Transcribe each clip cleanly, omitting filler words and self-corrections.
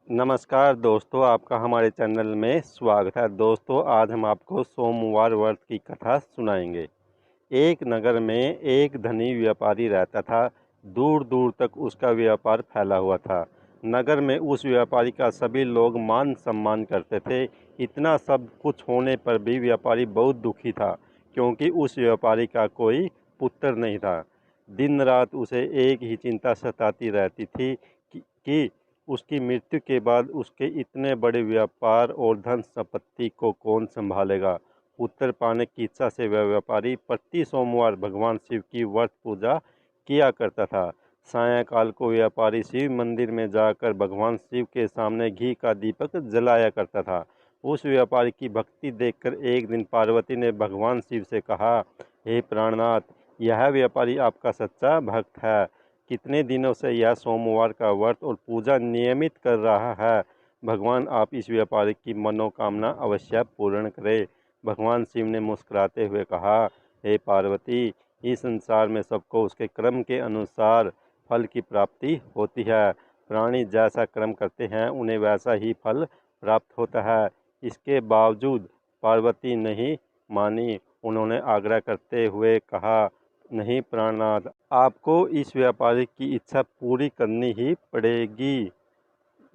नमस्कार दोस्तों, आपका हमारे चैनल में स्वागत है। दोस्तों, आज हम आपको सोमवार व्रत की कथा सुनाएंगे। एक नगर में एक धनी व्यापारी रहता था। दूर दूर तक उसका व्यापार फैला हुआ था। नगर में उस व्यापारी का सभी लोग मान सम्मान करते थे। इतना सब कुछ होने पर भी व्यापारी बहुत दुखी था, क्योंकि उस व्यापारी का कोई पुत्र नहीं था। दिन रात उसे एक ही चिंता सताती रहती थी कि उसकी मृत्यु के बाद उसके इतने बड़े व्यापार और धन संपत्ति को कौन संभालेगा। पुत्र पाने की इच्छा से वह व्यापारी प्रति सोमवार भगवान शिव की व्रत पूजा किया करता था। सायंकाल को व्यापारी शिव मंदिर में जाकर भगवान शिव के सामने घी का दीपक जलाया करता था। उस व्यापारी की भक्ति देखकर एक दिन पार्वती ने भगवान शिव से कहा, हे प्राणनाथ, यह व्यापारी आपका सच्चा भक्त है। कितने दिनों से यह सोमवार का व्रत और पूजा नियमित कर रहा है। भगवान आप इस व्यापारी की मनोकामना अवश्य पूर्ण करें। भगवान शिव ने मुस्कुराते हुए कहा, हे पार्वती, इस संसार में सबको उसके कर्म के अनुसार फल की प्राप्ति होती है। प्राणी जैसा कर्म करते हैं उन्हें वैसा ही फल प्राप्त होता है। इसके बावजूद पार्वती नहीं मानी। उन्होंने आग्रह करते हुए कहा, नहीं प्राणनाथ, आपको इस व्यापारी की इच्छा पूरी करनी ही पड़ेगी।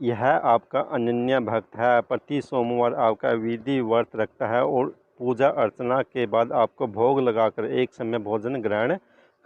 यह आपका अनन्य भक्त है। प्रति सोमवार आपका विधि व्रत रखता है और पूजा अर्चना के बाद आपको भोग लगाकर एक समय भोजन ग्रहण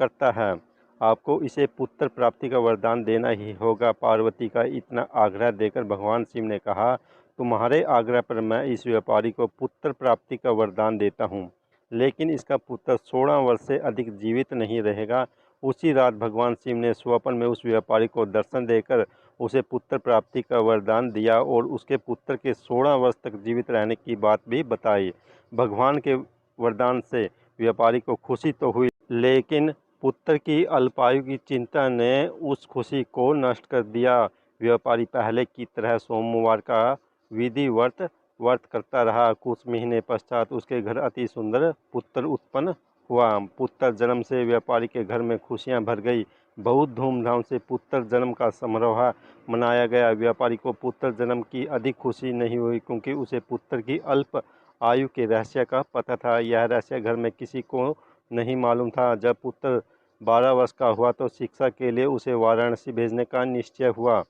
करता है। आपको इसे पुत्र प्राप्ति का वरदान देना ही होगा। पार्वती का इतना आग्रह देकर भगवान शिव ने कहा, तुम्हारे आग्रह पर मैं इस व्यापारी को पुत्र प्राप्ति का वरदान देता हूँ, लेकिन इसका पुत्र 16 वर्ष से अधिक जीवित नहीं रहेगा। उसी रात भगवान शिव ने स्वप्न में उस व्यापारी को दर्शन देकर उसे पुत्र प्राप्ति का वरदान दिया और उसके पुत्र के 16 वर्ष तक जीवित रहने की बात भी बताई। भगवान के वरदान से व्यापारी को खुशी तो हुई, लेकिन पुत्र की अल्पायु की चिंता ने उस खुशी को नष्ट कर दिया। व्यापारी पहले की तरह सोमवार का विधि व्रत करता रहा। कुछ महीने पश्चात उसके घर अति सुंदर पुत्र उत्पन्न हुआ। पुत्र जन्म से व्यापारी के घर में खुशियां भर गई। बहुत धूमधाम से पुत्र जन्म का समारोह मनाया गया। व्यापारी को पुत्र जन्म की अधिक खुशी नहीं हुई, क्योंकि उसे पुत्र की अल्प आयु के रहस्य का पता था। यह रहस्य घर में किसी को नहीं मालूम था। जब पुत्र 12 वर्ष का हुआ तो शिक्षा के लिए उसे वाराणसी भेजने का निश्चय हुआ।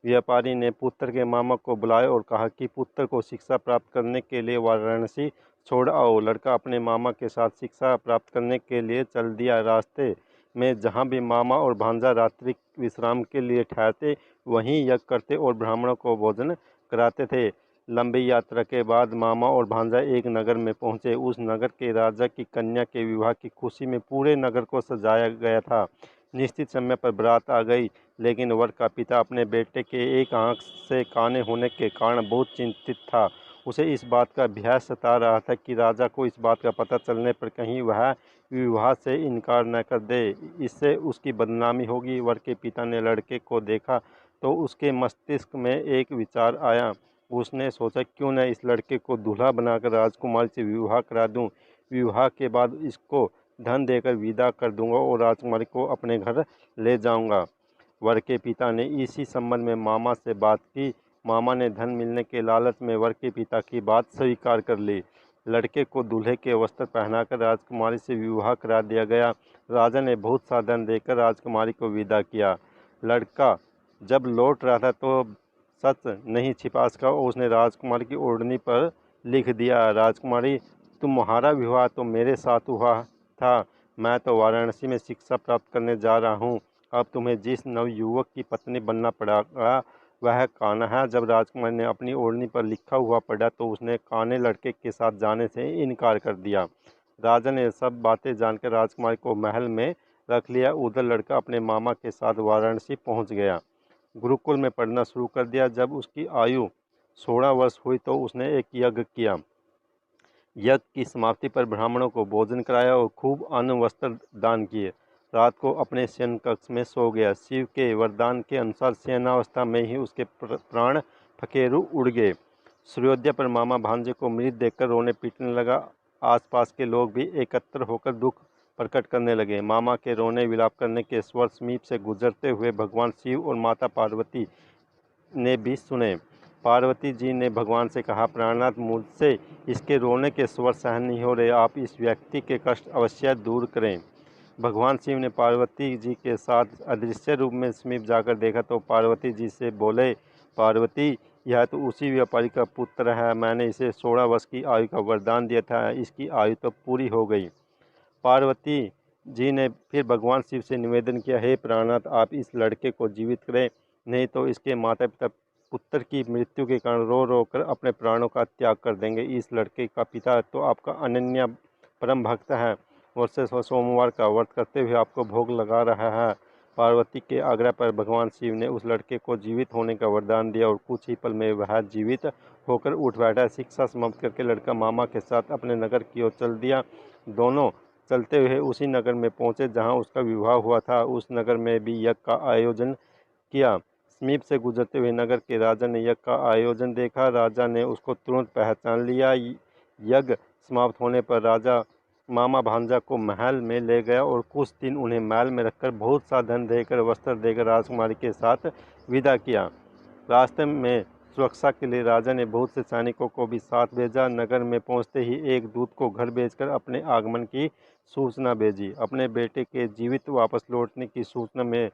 व्यापारी ने पुत्र के मामा को बुलाया और कहा कि पुत्र को शिक्षा प्राप्त करने के लिए वाराणसी छोड़ आओ। लड़का अपने मामा के साथ शिक्षा प्राप्त करने के लिए चल दिया। रास्ते में जहाँ भी मामा और भांजा रात्रि विश्राम के लिए ठहरते, वहीं यज्ञ करते और ब्राह्मणों को भोजन कराते थे। लंबी यात्रा के बाद मामा और भांजा एक नगर में पहुंचे। उस नगर के राजा की कन्या के विवाह की खुशी में पूरे नगर को सजाया गया था। निश्चित समय पर बारात आ गई, लेकिन वर का पिता अपने बेटे के एक आंख से काने होने के कारण बहुत चिंतित था। उसे इस बात का भय सता रहा था कि राजा को इस बात का पता चलने पर कहीं वह विवाह से इनकार न कर दे, इससे उसकी बदनामी होगी। वर के पिता ने लड़के को देखा तो उसके मस्तिष्क में एक विचार आया। उसने सोचा, क्यों न इस लड़के को दूल्हा बनाकर राजकुमारी से विवाह करा दूं। विवाह के बाद इसको धन देकर विदा कर दूंगा और राजकुमारी को अपने घर ले जाऊंगा। वर के पिता ने इसी संबंध में मामा से बात की। मामा ने धन मिलने के लालच में वर के पिता की बात स्वीकार कर ली। लड़के को दूल्हे के वस्त्र पहनाकर राजकुमारी से विवाह करा दिया गया। राजा ने बहुत सा धन देकर राजकुमारी को विदा किया। लड़का जब लौट रहा था तो सच नहीं छिपा सका और उसने राजकुमारी की ओढ़नी पर लिख दिया, राजकुमारी, तुम्हारा विवाह तो मेरे साथ हुआ था। मैं तो वाराणसी में शिक्षा प्राप्त करने जा रहा हूँ। अब तुम्हें जिस नवयुवक की पत्नी बनना पड़ेगा वह कान्हा है। जब राजकुमारी ने अपनी ओढ़नी पर लिखा हुआ पढ़ा तो उसने काने लड़के के साथ जाने से इनकार कर दिया। राजा ने सब बातें जानकर राजकुमारी को महल में रख लिया। उधर लड़का अपने मामा के साथ वाराणसी पहुंच गया। गुरुकुल में पढ़ना शुरू कर दिया। जब उसकी आयु 16 वर्ष हुई तो उसने एक यज्ञ किया। यज्ञ की समाप्ति पर ब्राह्मणों को भोजन कराया और खूब अन्न वस्त्र दान किए। रात को अपने शयन कक्ष में सो गया। शिव के वरदान के अनुसार शयनावस्था में ही उसके प्राण फकेरू उड़ गए। सूर्योदय पर मामा भांजे को मृत देखकर रोने पीटने लगा। आसपास के लोग भी एकत्र होकर दुख प्रकट करने लगे। मामा के रोने विलाप करने के स्वर समीप से गुजरते हुए भगवान शिव और माता पार्वती ने भी सुने। पार्वती जी ने भगवान से कहा, प्राणनाथ, मुझसे इसके रोने के स्वर सहन नहीं हो रहे, आप इस व्यक्ति के कष्ट अवश्य दूर करें। भगवान शिव ने पार्वती जी के साथ अदृश्य रूप में समीप जाकर देखा तो पार्वती जी से बोले, पार्वती, यह तो उसी व्यापारी का पुत्र है, मैंने इसे 16 वर्ष की आयु का वरदान दिया था, इसकी आयु तो पूरी हो गई। पार्वती जी ने फिर भगवान शिव से निवेदन किया, हे प्राणनाथ, आप इस लड़के को जीवित करें, नहीं तो इसके माता पिता पुत्र की मृत्यु के कारण रो रो कर अपने प्राणों का त्याग कर देंगे। इस लड़के का पिता तो आपका अनन्य परम भक्त है और से सोमवार का व्रत करते हुए आपको भोग लगा रहा है। पार्वती के आग्रह पर भगवान शिव ने उस लड़के को जीवित होने का वरदान दिया और कुछ ही पल में वह जीवित होकर उठ बैठा। शिक्षा समाप्त करके लड़का मामा के साथ अपने नगर की ओर चल दिया। दोनों चलते हुए उसी नगर में पहुंचे जहां उसका विवाह हुआ था। उस नगर में भी यज्ञ का आयोजन किया। समीप से गुजरते हुए नगर के राजा ने यज्ञ का आयोजन देखा। राजा ने उसको तुरंत पहचान लिया। यज्ञ समाप्त होने पर राजा मामा भांजा को महल में ले गया और कुछ दिन उन्हें महल में रखकर बहुत सा धन देकर वस्त्र देकर राजकुमारी के साथ विदा किया। रास्ते में सुरक्षा के लिए राजा ने बहुत से सैनिकों को भी साथ भेजा। नगर में पहुंचते ही एक दूत को घर भेजकर अपने आगमन की सूचना भेजी। अपने बेटे के जीवित वापस लौटने की सूचना में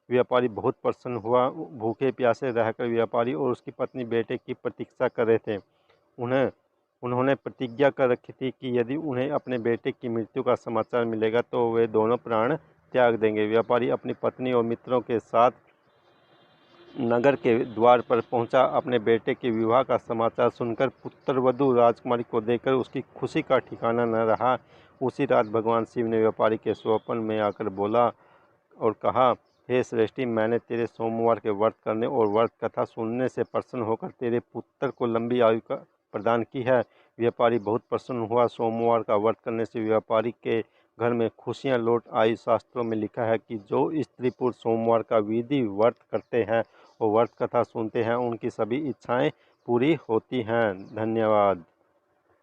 व्यापारी बहुत प्रसन्न हुआ। भूखे प्यासे रहकर व्यापारी और उसकी पत्नी बेटे की प्रतीक्षा कर रहे थे। उन्होंने प्रतिज्ञा कर रखी थी कि यदि उन्हें अपने बेटे की मृत्यु का समाचार मिलेगा तो वे दोनों प्राण त्याग देंगे। व्यापारी अपनी पत्नी और मित्रों के साथ नगर के द्वार पर पहुंचा। अपने बेटे के विवाह का समाचार सुनकर पुत्रवधू राजकुमारी को देखकर उसकी खुशी का ठिकाना न रहा। उसी रात भगवान शिव ने व्यापारी के स्वप्न में आकर बोला और कहा, हे श्रेष्ठी, मैंने तेरे सोमवार के व्रत करने और व्रत कथा सुनने से प्रसन्न होकर तेरे पुत्र को लंबी आयु का प्रदान की है। व्यापारी बहुत प्रसन्न हुआ। सोमवार का व्रत करने से व्यापारी के घर में खुशियां लौट आई। शास्त्रों में लिखा है कि जो स्त्री पुरुष सोमवार का विधि व्रत करते हैं और व्रत कथा सुनते हैं उनकी सभी इच्छाएं पूरी होती हैं। धन्यवाद।